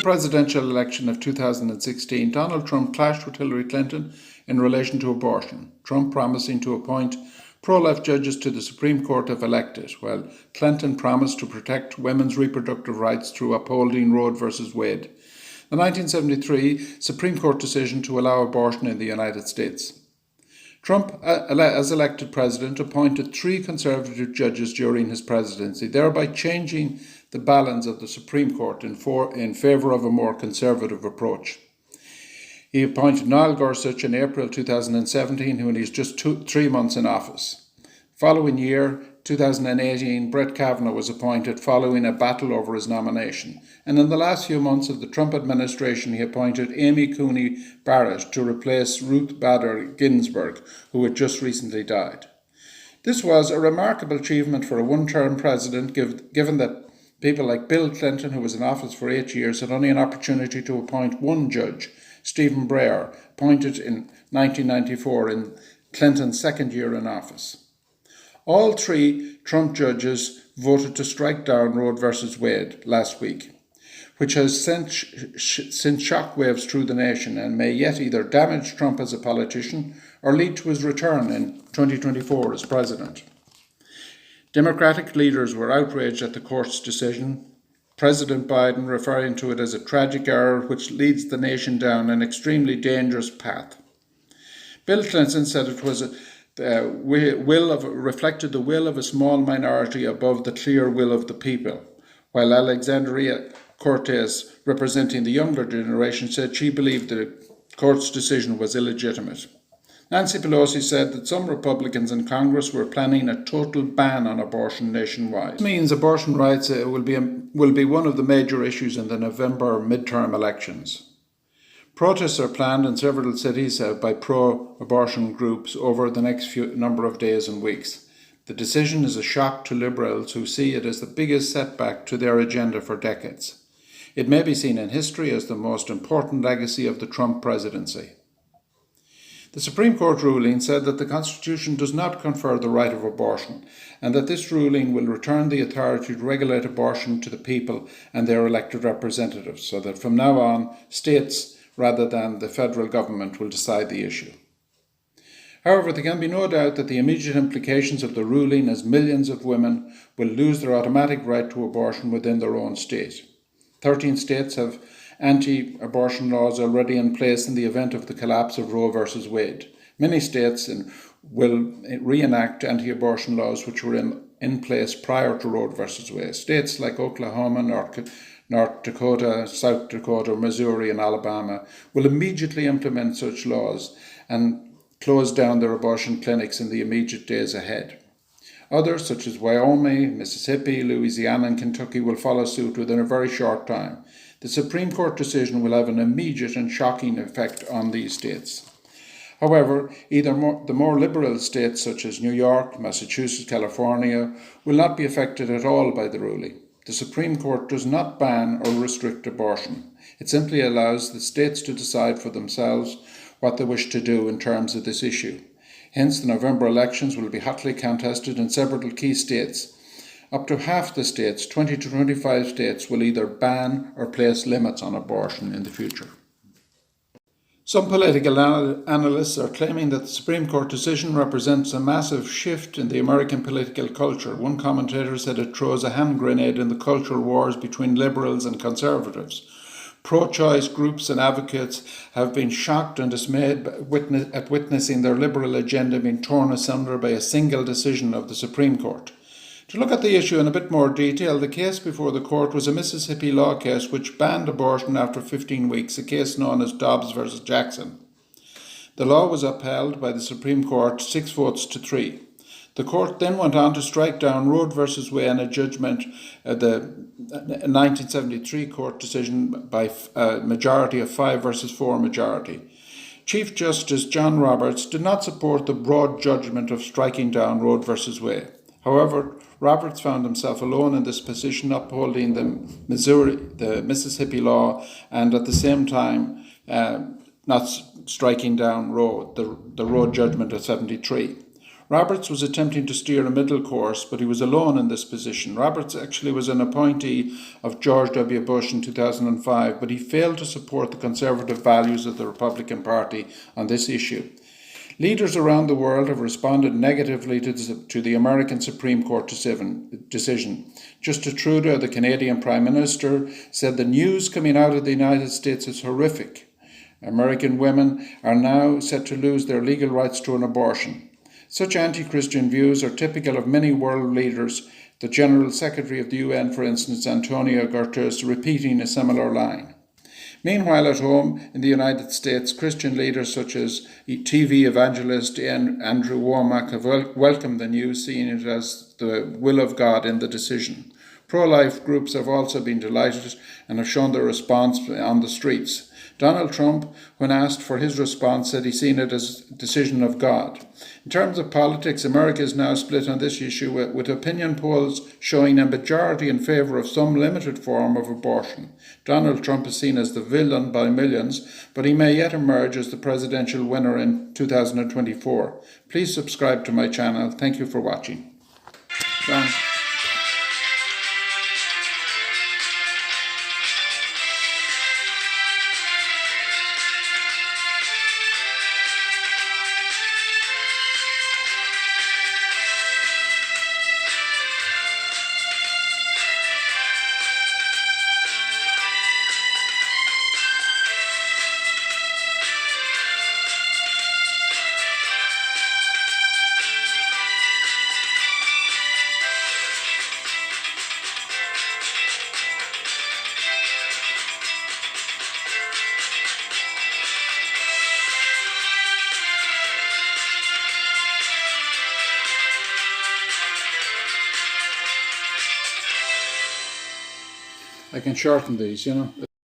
presidential election of 2016, Donald Trump clashed with Hillary Clinton in relation to abortion, Trump promising to appoint pro-life judges to the Supreme Court if elected, while Clinton promised to protect women's reproductive rights through upholding Roe v. Wade, the 1973 Supreme Court decision to allow abortion in the United States. Trump, as elected president, appointed 3 conservative judges during his presidency, thereby changing the balance of the Supreme Court in favour of a more conservative approach. He appointed Niall Gorsuch in April 2017, when he was just 3 months in office. Following year, 2018, Brett Kavanaugh was appointed following a battle over his nomination. And in the last few months of the Trump administration, he appointed Ann Coney Barrett to replace Ruth Bader Ginsburg, who had just recently died. This was a remarkable achievement for a one-term president, given that people like Bill Clinton, who was in office for 8 years, had only an opportunity to appoint one judge, Stephen Breyer, appointed in 1994 in Clinton's second year in office. All 3 Trump judges voted to strike down Roe v. Wade last week, which has sent shockwaves through the nation and may yet either damage Trump as a politician or lead to his return in 2024 as president. Democratic leaders were outraged at the court's decision, President Biden referring to it as a tragic error which leads the nation down an extremely dangerous path. Bill Clinton said it was reflected the will of a small minority above the clear will of the people, while Alexandria Cortez, representing the younger generation, said she believed the court's decision was illegitimate. Nancy Pelosi said that some Republicans in Congress were planning a total ban on abortion nationwide. This means abortion rights will be one of the major issues in the November midterm elections. Protests are planned in several cities by pro-abortion groups over the next number of days and weeks. The decision is a shock to Liberals who see it as the biggest setback to their agenda for decades. It may be seen in history as the most important legacy of the Trump presidency. The Supreme Court ruling said that the Constitution does not confer the right of abortion, and that this ruling will return the authority to regulate abortion to the people and their elected representatives, so that from now on, states rather than the federal government will decide the issue. However, there can be no doubt that the immediate implications of the ruling as millions of women will lose their automatic right to abortion within their own state. 13 states have anti-abortion laws already in place in the event of the collapse of Roe v. Wade. Many states will reenact anti-abortion laws which were in place prior to Roe v. Wade. States like Oklahoma, North Dakota, South Dakota, Missouri and Alabama will immediately implement such laws and close down their abortion clinics in the immediate days ahead. Others, such as Wyoming, Mississippi, Louisiana and Kentucky, will follow suit within a very short time. The Supreme Court decision will have an immediate and shocking effect on these states. However, the more liberal states such as New York, Massachusetts, California will not be affected at all by the ruling. The Supreme Court does not ban or restrict abortion. It simply allows the states to decide for themselves what they wish to do in terms of this issue. Hence, the November elections will be hotly contested in several key states. Up to half the states, 20 to 25 states, will either ban or place limits on abortion in the future. Some political analysts are claiming that the Supreme Court decision represents a massive shift in the American political culture. One commentator said it throws a hand grenade in the cultural wars between liberals and conservatives. Pro-choice groups and advocates have been shocked and dismayed at witnessing their liberal agenda being torn asunder by a single decision of the Supreme Court. To look at the issue in a bit more detail, the case before the court was a Mississippi law case which banned abortion after 15 weeks, a case known as Dobbs v. Jackson. The law was upheld by the Supreme Court 6 votes to 3. The court then went on to strike down Roe v. Wade in a judgment, the 1973 court decision by a majority of 5 versus 4 majority. Chief Justice John Roberts did not support the broad judgment of striking down Roe v. Wade. However, Roberts found himself alone in this position, upholding the Mississippi law and at the same time not striking down Roe, the Roe judgment of 73. Roberts was attempting to steer a middle course, but he was alone in this position. Roberts actually was an appointee of George W. Bush in 2005, but he failed to support the conservative values of the Republican Party on this issue. Leaders around the world have responded negatively to the American Supreme Court decision. Justin Trudeau, the Canadian Prime Minister, said the news coming out of the United States is horrific. American women are now set to lose their legal rights to an abortion. Such anti-Christian views are typical of many world leaders, the General Secretary of the UN, for instance, Antonio Guterres, repeating a similar line. Meanwhile, at home in the United States, Christian leaders such as TV evangelist Andrew Womack have welcomed the news, seeing it as the will of God in the decision. Pro-life groups have also been delighted and have shown their response on the streets. Donald Trump, when asked for his response, said he's seen it as a decision of God. In terms of politics, America is now split on this issue, with opinion polls showing a majority in favour of some limited form of abortion. Donald Trump is seen as the villain by millions, but he may yet emerge as the presidential winner in 2024. Please subscribe to my channel. Thank you for watching. John. I can shorten these,